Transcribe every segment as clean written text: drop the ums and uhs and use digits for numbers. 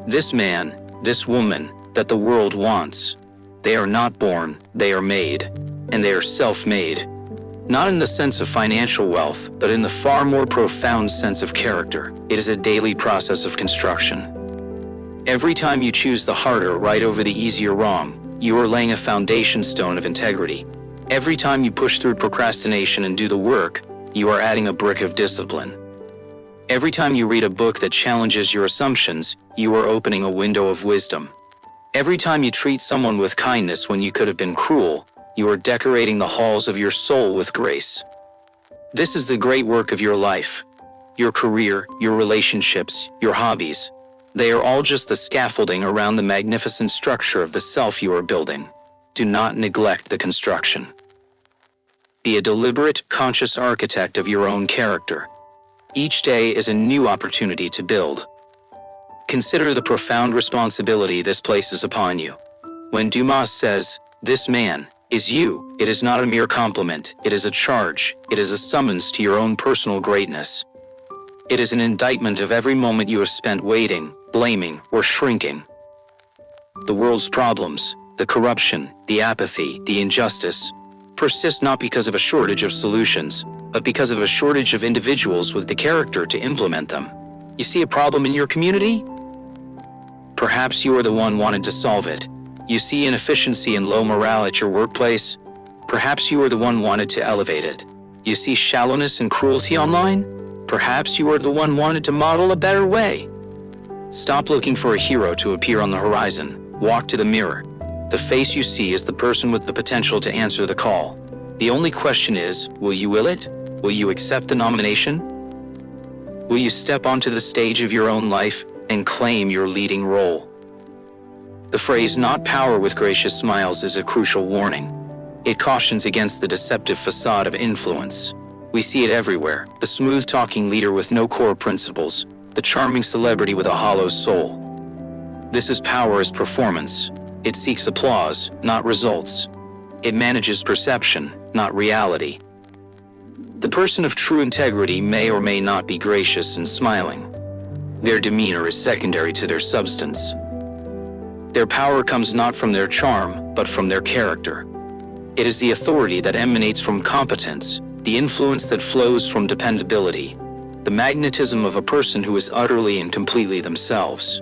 This man, this woman, that the world wants. They are not born, they are made. And they are self-made. Not in the sense of financial wealth, but in the far more profound sense of character. It is a daily process of construction. Every time you choose the harder right over the easier wrong, you are laying a foundation stone of integrity. Every time you push through procrastination and do the work, you are adding a brick of discipline. Every time you read a book that challenges your assumptions, you are opening a window of wisdom. Every time you treat someone with kindness when you could have been cruel, you are decorating the halls of your soul with grace. This is the great work of your life. Your career, your relationships, your hobbies. They are all just the scaffolding around the magnificent structure of the self you are building. Do not neglect the construction. Be a deliberate, conscious architect of your own character. Each day is a new opportunity to build. Consider the profound responsibility this places upon you. When Dumas says, "This man is you," it is not a mere compliment, it is a charge, it is a summons to your own personal greatness. It is an indictment of every moment you have spent waiting, blaming, or shrinking. The world's problems, the corruption, the apathy, the injustice, persist not because of a shortage of solutions, but because of a shortage of individuals with the character to implement them. You see a problem in your community? Perhaps you are the one wanted to solve it. You see inefficiency and low morale at your workplace? Perhaps you are the one wanted to elevate it. You see shallowness and cruelty online? Perhaps you are the one wanted to model a better way. Stop looking for a hero to appear on the horizon. Walk to the mirror. The face you see is the person with the potential to answer the call. The only question is, will you will it? Will you accept the nomination? Will you step onto the stage of your own life and claim your leading role? The phrase "not power with gracious smiles" is a crucial warning. It cautions against the deceptive facade of influence. We see it everywhere: the smooth-talking leader with no core principles, the charming celebrity with a hollow soul. This is power as performance. It seeks applause, not results. It manages perception, not reality. The person of true integrity may or may not be gracious and smiling. Their demeanor is secondary to their substance. Their power comes not from their charm, but from their character. It is the authority that emanates from competence, the influence that flows from dependability, the magnetism of a person who is utterly and completely themselves.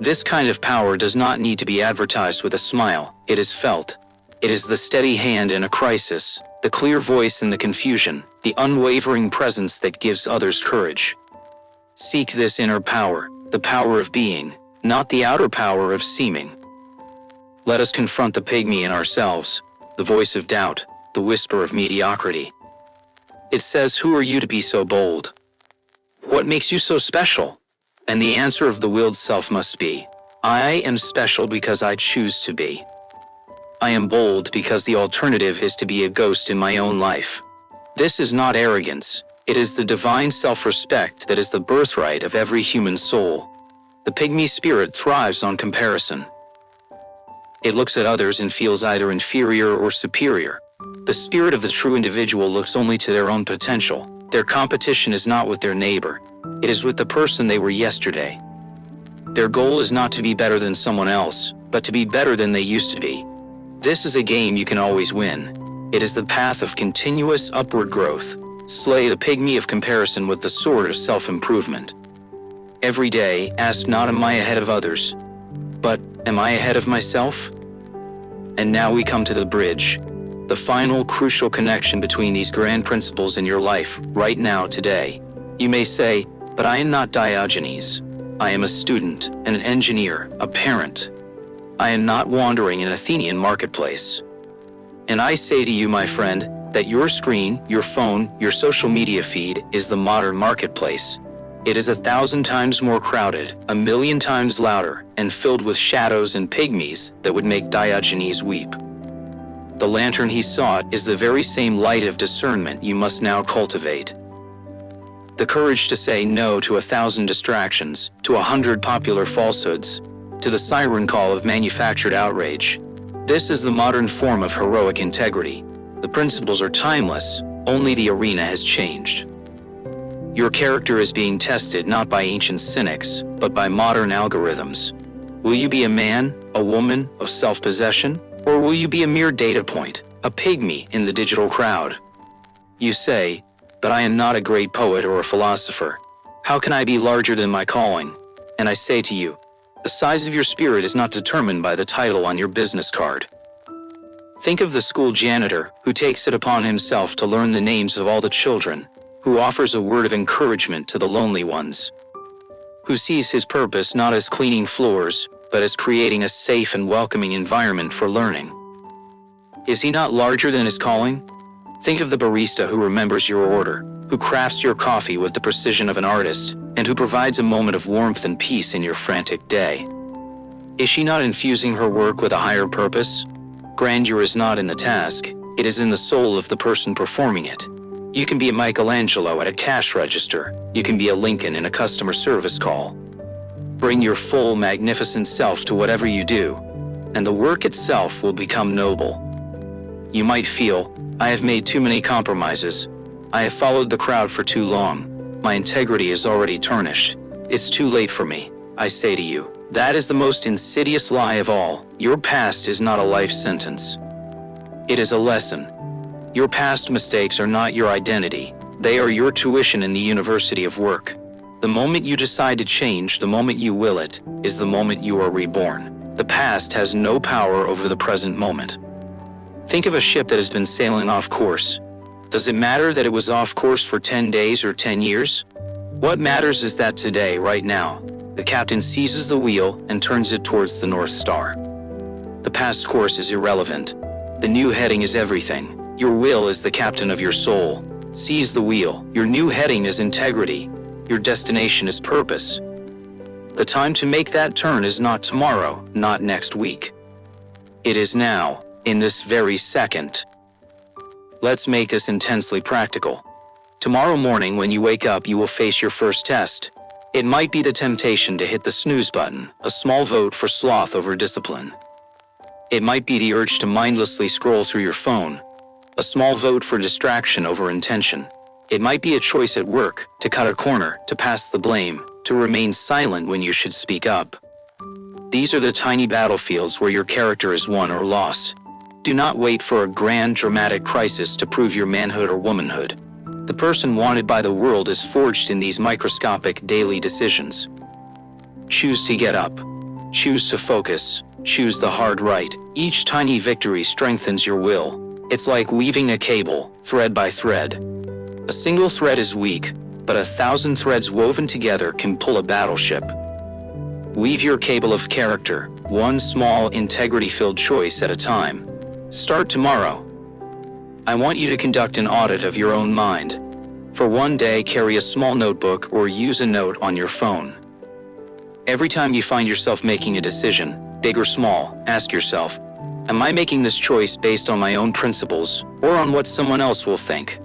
This kind of power does not need to be advertised with a smile, it is felt. It is the steady hand in a crisis, the clear voice in the confusion, the unwavering presence that gives others courage. Seek this inner power, the power of being, not the outer power of seeming. Let us confront the pygmy in ourselves, the voice of doubt, the whisper of mediocrity. It says, "Who are you to be so bold? What makes you so special?" And the answer of the willed self must be, "I am special because I choose to be. I am bold because the alternative is to be a ghost in my own life." This is not arrogance. It is the divine self-respect that is the birthright of every human soul. The pygmy spirit thrives on comparison. It looks at others and feels either inferior or superior. The spirit of the true individual looks only to their own potential. Their competition is not with their neighbor. It is with the person they were yesterday. Their goal is not to be better than someone else, but to be better than they used to be. This is a game you can always win. It is the path of continuous upward growth. Slay the pygmy of comparison with the sword of self-improvement. Every day, ask not, "Am I ahead of others?" but, "Am I ahead of myself?" And now we come to the bridge, the final crucial connection between these grand principles in your life, right now, today. You may say, "But I am not Diogenes. I am a student, an engineer, a parent. I am not wandering in an Athenian marketplace." And I say to you, my friend, that your screen, your phone, your social media feed is the modern marketplace. It is 1,000 times more crowded, 1,000,000 times louder, and filled with shadows and pygmies that would make Diogenes weep. The lantern he sought is the very same light of discernment you must now cultivate. The courage to say no to 1,000 distractions, to 100 popular falsehoods, to the siren call of manufactured outrage. This is the modern form of heroic integrity. The principles are timeless, only the arena has changed. Your character is being tested not by ancient cynics, but by modern algorithms. Will you be a man, a woman of self-possession, or will you be a mere data point, a pygmy in the digital crowd? You say, but I am not a great poet or a philosopher. How can I be larger than my calling? And I say to you, the size of your spirit is not determined by the title on your business card. Think of the school janitor who takes it upon himself to learn the names of all the children, who offers a word of encouragement to the lonely ones, who sees his purpose not as cleaning floors, but as creating a safe and welcoming environment for learning. Is he not larger than his calling? Think of the barista who remembers your order, who crafts your coffee with the precision of an artist, and who provides a moment of warmth and peace in your frantic day. Is she not infusing her work with a higher purpose? Grandeur is not in the task, it is in the soul of the person performing it. You can be a Michelangelo at a cash register. You can be a Lincoln in a customer service call. Bring your full, magnificent self to whatever you do, and the work itself will become noble. You might feel, I have made too many compromises. I have followed the crowd for too long. My integrity is already tarnished. It's too late for me. I say to you, that is the most insidious lie of all. Your past is not a life sentence. It is a lesson. Your past mistakes are not your identity. They are your tuition in the university of work. The moment you decide to change, the moment you will it, is the moment you are reborn. The past has no power over the present moment. Think of a ship that has been sailing off course. Does it matter that it was off course for 10 days or 10 years? What matters is that today, right now, the captain seizes the wheel and turns it towards the North Star. The past course is irrelevant. The new heading is everything. Your will is the captain of your soul. Seize the wheel. Your new heading is integrity. Your destination is purpose. The time to make that turn is not tomorrow, not next week. It is now, in this very second. Let's make this intensely practical. Tomorrow morning when you wake up, you will face your first test. It might be the temptation to hit the snooze button, a small vote for sloth over discipline. It might be the urge to mindlessly scroll through your phone, a small vote for distraction over intention. It might be a choice at work, to cut a corner, to pass the blame, to remain silent when you should speak up. These are the tiny battlefields where your character is won or lost. Do not wait for a grand dramatic crisis to prove your manhood or womanhood. The person wanted by the world is forged in these microscopic daily decisions. Choose to get up. Choose to focus. Choose the hard right. Each tiny victory strengthens your will. It's like weaving a cable, thread by thread. A single thread is weak, but 1,000 threads woven together can pull a battleship. Weave your cable of character, one small integrity-filled choice at a time. Start tomorrow. I want you to conduct an audit of your own mind. For one day, carry a small notebook or use a note on your phone. Every time you find yourself making a decision, big or small, ask yourself, am I making this choice based on my own principles, or on what someone else will think?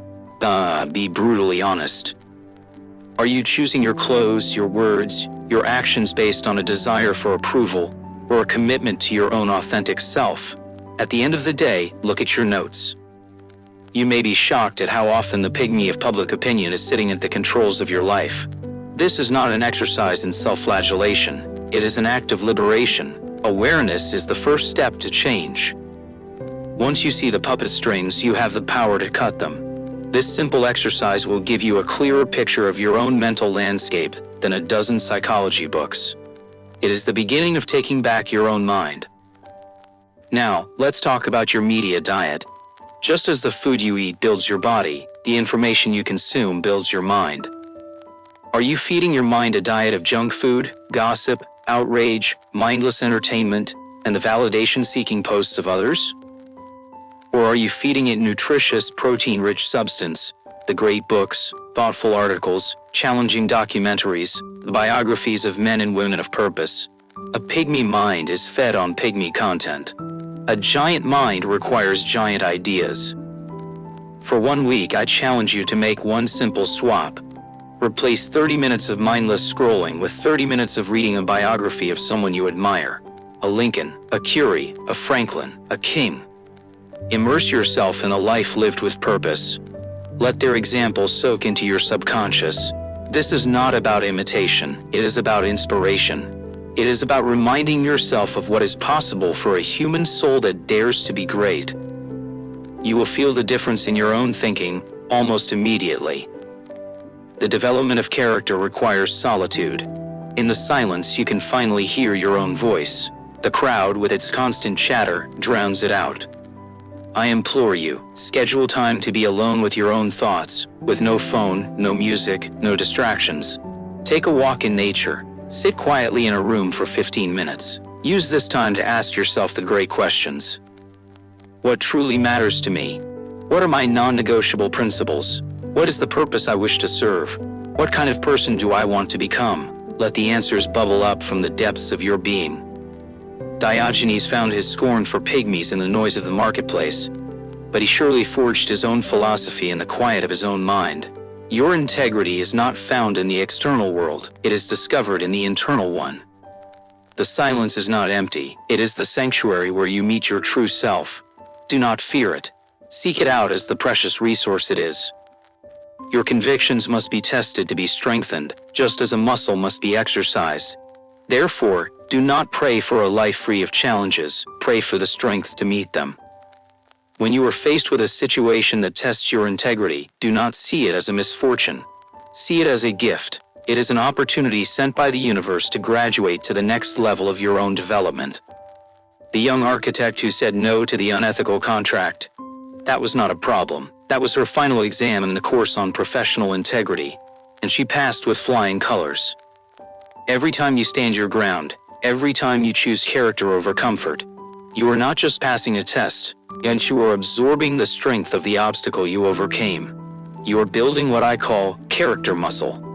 Be brutally honest. Are you choosing your clothes, your words, your actions based on a desire for approval, or a commitment to your own authentic self? At the end of the day, look at your notes. You may be shocked at how often the pygmy of public opinion is sitting at the controls of your life. This is not an exercise in self-flagellation. It is an act of liberation. Awareness is the first step to change. Once you see the puppet strings, you have the power to cut them. This simple exercise will give you a clearer picture of your own mental landscape than a dozen psychology books. It is the beginning of taking back your own mind. Now, let's talk about your media diet. Just as the food you eat builds your body, the information you consume builds your mind. Are you feeding your mind a diet of junk food, gossip, outrage, mindless entertainment, and the validation-seeking posts of others? Or are you feeding it nutritious, protein-rich substance, the great books, thoughtful articles, challenging documentaries, the biographies of men and women of purpose? A pygmy mind is fed on pygmy content. A giant mind requires giant ideas. For 1 week, I challenge you to make one simple swap. Replace 30 minutes of mindless scrolling with 30 minutes of reading a biography of someone you admire. A Lincoln, a Curie, a Franklin, a King. Immerse yourself in a life lived with purpose. Let their examples soak into your subconscious. This is not about imitation, it is about inspiration. It is about reminding yourself of what is possible for a human soul that dares to be great. You will feel the difference in your own thinking almost immediately. The development of character requires solitude. In the silence, you can finally hear your own voice. The crowd, with its constant chatter, drowns it out. I implore you, schedule time to be alone with your own thoughts, with no phone, no music, no distractions. Take a walk in nature. Sit quietly in a room for 15 minutes. Use this time to ask yourself the great questions. What truly matters to me? What are my non-negotiable principles? What is the purpose I wish to serve? What kind of person do I want to become? Let the answers bubble up from the depths of your being. Diogenes found his scorn for pygmies in the noise of the marketplace, but he surely forged his own philosophy in the quiet of his own mind. Your integrity is not found in the external world, it is discovered in the internal one. The silence is not empty, it is the sanctuary where you meet your true self. Do not fear it. Seek it out as the precious resource it is. Your convictions must be tested to be strengthened, just as a muscle must be exercised. Therefore, do not pray for a life free of challenges, pray for the strength to meet them. When you are faced with a situation that tests your integrity, do not see it as a misfortune. See it as a gift. It is an opportunity sent by the universe to graduate to the next level of your own development. The young architect who said no to the unethical contract. That was not a problem. That was her final exam in the course on professional integrity, and she passed with flying colors. Every time you stand your ground, every time you choose character over comfort, you are not just passing a test, yet you are absorbing the strength of the obstacle you overcame. You are building what I call character muscle.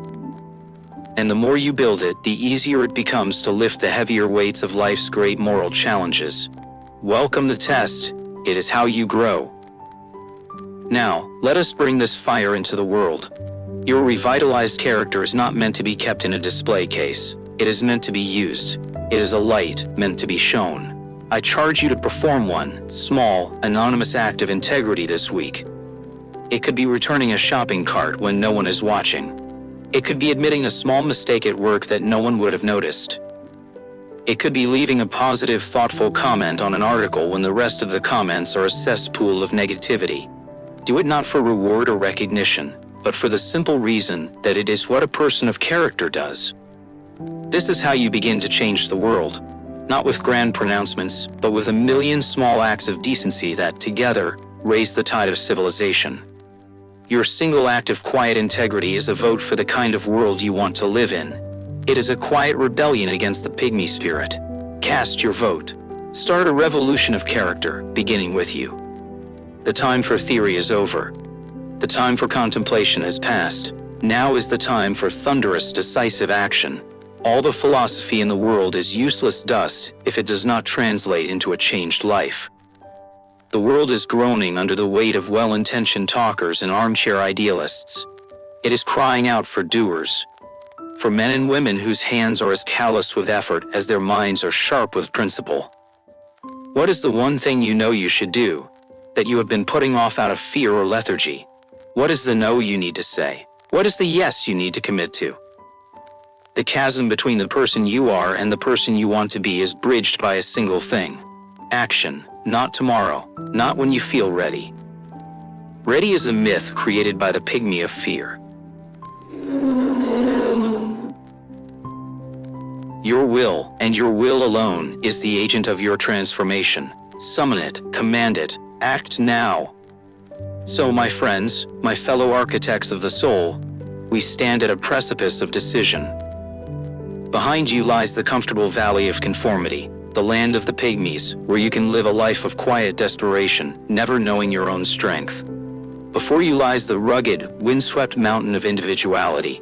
And the more you build it, the easier it becomes to lift the heavier weights of life's great moral challenges. Welcome the test. It is how you grow. Now, let us bring this fire into the world. Your revitalized character is not meant to be kept in a display case. It is meant to be used. It is a light meant to be shown. I charge you to perform one small, anonymous act of integrity this week. It could be returning a shopping cart when no one is watching. It could be admitting a small mistake at work that no one would have noticed. It could be leaving a positive, thoughtful comment on an article when the rest of the comments are a cesspool of negativity. Do it not for reward or recognition, but for the simple reason that it is what a person of character does. This is how you begin to change the world, not with grand pronouncements, but with a million small acts of decency that, together, raise the tide of civilization. Your single act of quiet integrity is a vote for the kind of world you want to live in. It is a quiet rebellion against the pygmy spirit. Cast your vote. Start a revolution of character, beginning with you. The time for theory is over. The time for contemplation has passed. Now is the time for thunderous, decisive action. All the philosophy in the world is useless dust if it does not translate into a changed life. The world is groaning under the weight of well-intentioned talkers and armchair idealists. It is crying out for doers, for men and women whose hands are as calloused with effort as their minds are sharp with principle. What is the one thing you know you should do, that you have been putting off out of fear or lethargy? What is the no you need to say? What is the yes you need to commit to? The chasm between the person you are and the person you want to be is bridged by a single thing: action. Not tomorrow, not when you feel ready. Ready is a myth created by the pygmy of fear. Your will, and your will alone, is the agent of your transformation. Summon it, command it, act now. So, my friends, my fellow architects of the soul, we stand at a precipice of decision. Behind you lies the comfortable valley of conformity, the land of the pygmies, where you can live a life of quiet desperation, never knowing your own strength. Before you lies the rugged, windswept mountain of individuality.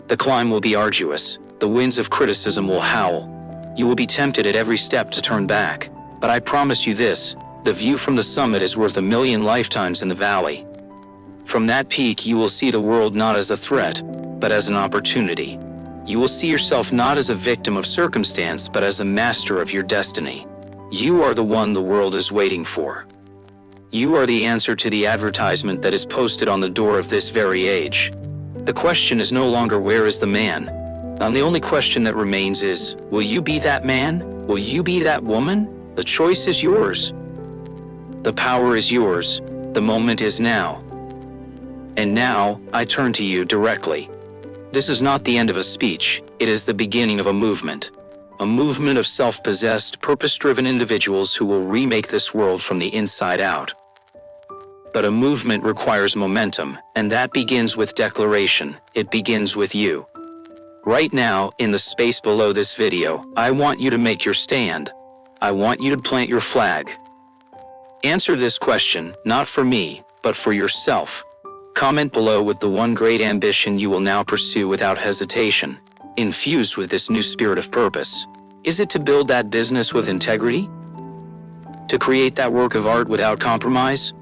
The climb will be arduous. The winds of criticism will howl. You will be tempted at every step to turn back. But I promise you this, the view from the summit is worth 1,000,000 lifetimes in the valley. From that peak you will see the world not as a threat, but as an opportunity. You will see yourself not as a victim of circumstance, but as a master of your destiny. You are the one the world is waiting for. You are the answer to the advertisement that is posted on the door of this very age. The question is no longer where is the man. The only question that remains is, will you be that man? Will you be that woman? The choice is yours. The power is yours. The moment is now. And now, I turn to you directly. This is not the end of a speech, it is the beginning of a movement. A movement of self-possessed, purpose-driven individuals who will remake this world from the inside out. But a movement requires momentum, and that begins with declaration. It begins with you. Right now, in the space below this video, I want you to make your stand. I want you to plant your flag. Answer this question, not for me, but for yourself. Comment below with the one great ambition you will now pursue without hesitation, infused with this new spirit of purpose. Is it to build that business with integrity? To create that work of art without compromise?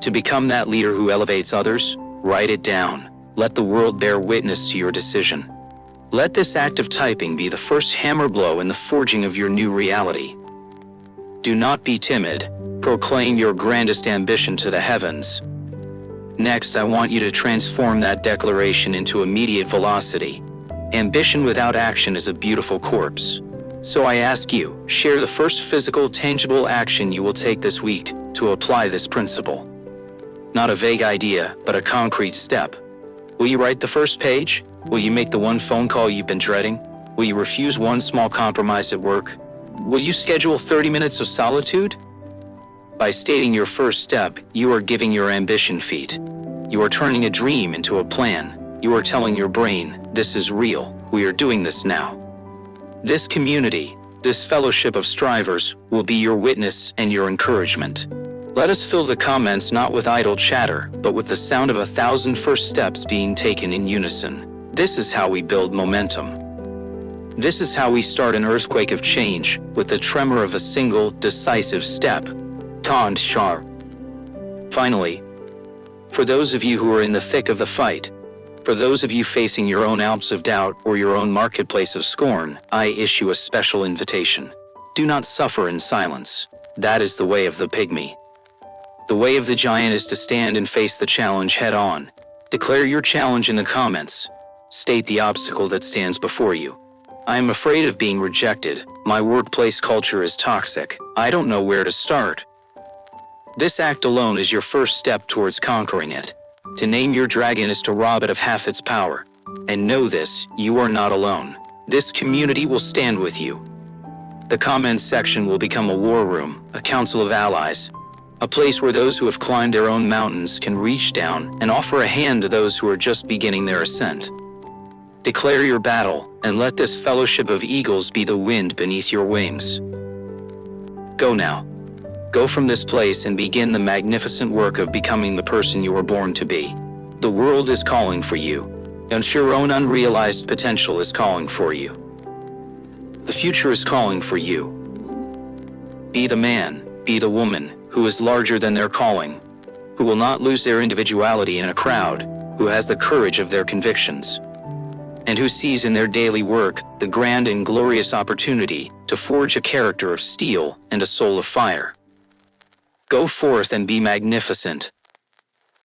To become that leader who elevates others? Write it down. Let the world bear witness to your decision. Let this act of typing be the first hammer blow in the forging of your new reality. Do not be timid. Proclaim your grandest ambition to the heavens. Next, I want you to transform that declaration into immediate velocity. Ambition without action is a beautiful corpse. So I ask you, share the first physical, tangible action you will take this week to apply this principle. Not a vague idea, but a concrete step. Will you write the first page? Will you make the one phone call you've been dreading? Will you refuse one small compromise at work? Will you schedule 30 minutes of solitude? By stating your first step, you are giving your ambition feet. You are turning a dream into a plan. You are telling your brain, this is real, we are doing this now. This community, this fellowship of strivers, will be your witness and your encouragement. Let us fill the comments not with idle chatter, but with the sound of 1,000 first steps being taken in unison. This is how we build momentum. This is how we start an earthquake of change, with the tremor of a single, decisive step. Tand Shar. Finally, for those of you who are in the thick of the fight, for those of you facing your own Alps of doubt or your own marketplace of scorn, I issue a special invitation. Do not suffer in silence. That is the way of the pygmy. The way of the giant is to stand and face the challenge head on. Declare your challenge in the comments. State the obstacle that stands before you. I am afraid of being rejected. My workplace culture is toxic. I don't know where to start. This act alone is your first step towards conquering it. To name your dragon is to rob it of half its power. And know this, you are not alone. This community will stand with you. The comments section will become a war room, a council of allies, a place where those who have climbed their own mountains can reach down and offer a hand to those who are just beginning their ascent. Declare your battle, and let this fellowship of eagles be the wind beneath your wings. Go now. Go from this place and begin the magnificent work of becoming the person you were born to be. The world is calling for you, and your own unrealized potential is calling for you. The future is calling for you. Be the man, be the woman, who is larger than their calling, who will not lose their individuality in a crowd, who has the courage of their convictions, and who sees in their daily work the grand and glorious opportunity to forge a character of steel and a soul of fire. Go forth and be magnificent.